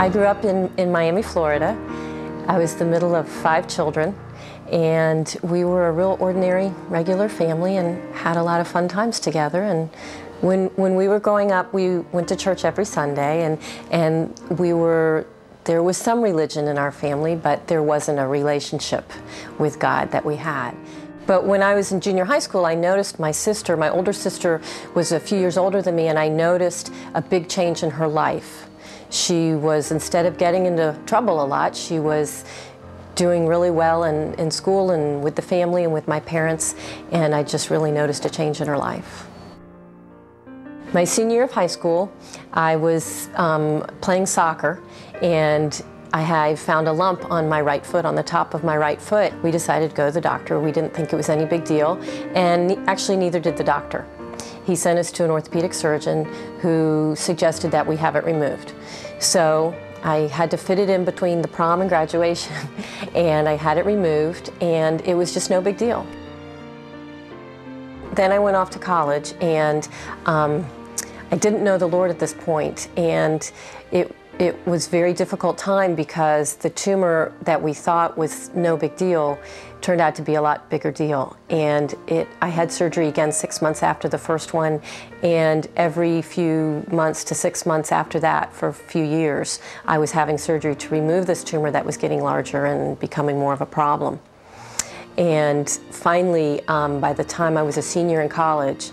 I grew up in Miami, Florida. I was the middle of 5 children, and we were a real ordinary, regular family and had a lot of fun times together. And when we were growing up, we went to church every Sunday, and there was some religion in our family, but there wasn't a relationship with God that we had. But when I was in junior high school, I noticed my sister, my older sister, was a few years older than me, and I noticed a big change in her life. She was, instead of getting into trouble a lot, she was doing really well in school and with the family and with my parents, and I just really noticed a change in her life. My senior year of high school, I was playing soccer, and I found a lump on my right foot, on the top of my right foot. We decided to go to the doctor. We didn't think it was any big deal, and actually neither did the doctor. He sent us to an orthopedic surgeon who suggested that we have it removed. So I had to fit it in between the prom and graduation, and I had it removed, and it was just no big deal. Then I went off to college, and I didn't know the Lord at this point, and it was a very difficult time because the tumor that we thought was no big deal turned out to be a lot bigger deal. And I had surgery again 6 months after the first one, and every few months to 6 months after that for a few years, I was having surgery to remove this tumor that was getting larger and becoming more of a problem. And finally, by the time I was a senior in college,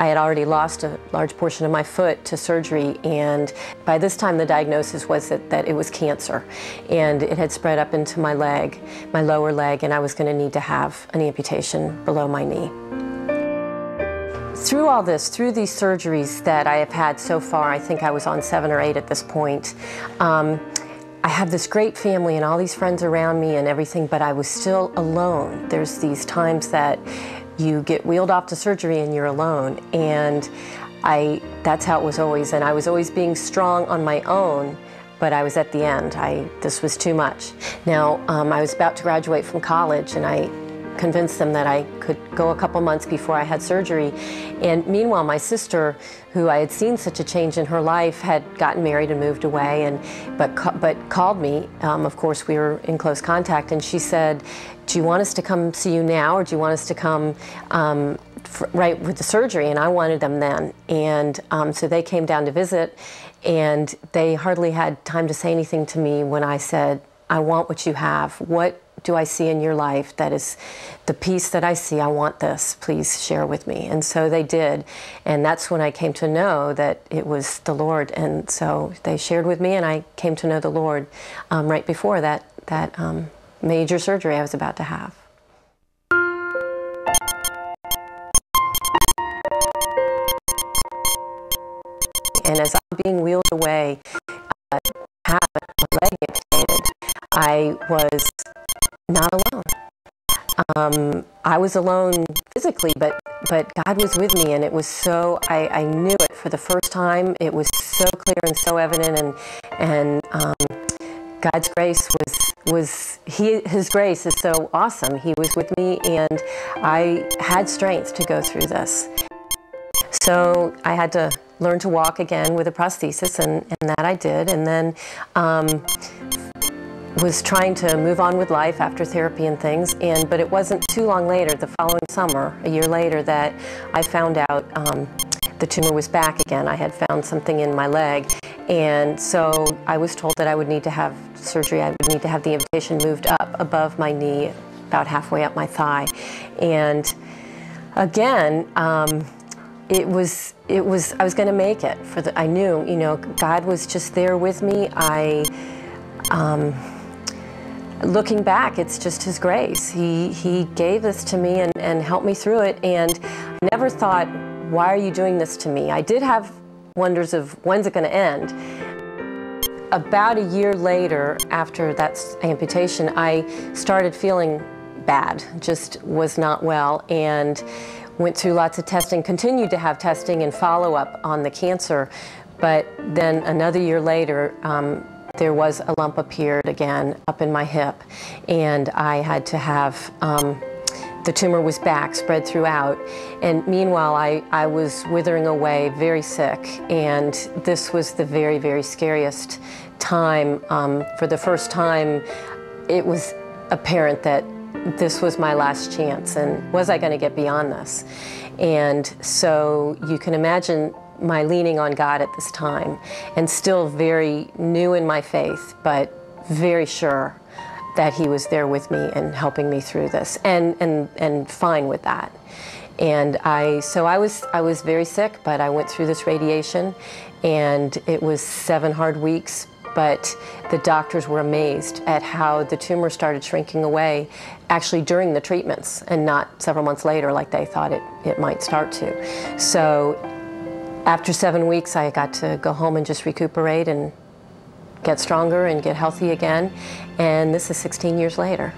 I had already lost a large portion of my foot to surgery, and by this time the diagnosis was that it was cancer, and it had spread up into my leg, my lower leg, and I was going to need to have an amputation below my knee. Through all this, through these surgeries that I have had so far, I think I was on 7 or 8 at this point, I have this great family and all these friends around me and everything, but I was still alone. There's these times that you get wheeled off to surgery and you're alone, and that's how it was always, and I was always being strong on my own, but I was at the end. This was too much. Now, I was about to graduate from college, and I convinced them that I could go a couple months before I had surgery, and meanwhile my sister, who I had seen such a change in her life, had gotten married and moved away, but called me. Of course, we were in close contact, and she said, "Do you want us to come see you now, or do you want us to come right with the surgery?" And I wanted them then, and so they came down to visit, and they hardly had time to say anything to me when I said, "I want what you have. What do I see in your life that is the peace that I see? I want this. Please share with me." And so they did, and that's when I came to know that it was the Lord. And so they shared with me, and I came to know the Lord right before that major surgery I was about to have. And as I'm being wheeled away, have my leg amputated, I was not alone. I was alone physically, but God was with me, and it was so, I knew it for the first time. It was so clear and so evident, and God's grace His grace is so awesome. He was with me, and I had strength to go through this. So I had to learn to walk again with a prosthesis, and that I did, and then was trying to move on with life after therapy and things, but it wasn't too long later, the following summer, a year later, that I found out the tumor was back again. I had found something in my leg, and so I was told that I would need to have surgery. I would need to have the amputation moved up above my knee, about halfway up my thigh. And again, I was going to make it. I knew, God was just there with me. Looking back, it's just His grace. He gave this to me and helped me through it, and I never thought, why are you doing this to me? I did have wonders of, when's it going to end? About a year later, after that amputation, I started feeling bad, just was not well, and went through lots of testing, continued to have testing and follow-up on the cancer, but then another year later, there was a lump appeared again up in my hip, and I had to have the tumor was back, spread throughout, and meanwhile I was withering away, very sick, and this was the very, very scariest time. For the first time, it was apparent that this was my last chance, and was I going to get beyond this? And so you can imagine my leaning on God at this time, and still very new in my faith, but very sure that He was there with me and helping me through this, and fine with that. And so I was very sick, but I went through this radiation, and it was 7 hard weeks, but the doctors were amazed at how the tumor started shrinking away actually during the treatments, and not several months later like they thought it might start to. So after 7 weeks, I got to go home and just recuperate and get stronger and get healthy again, and this is 16 years later.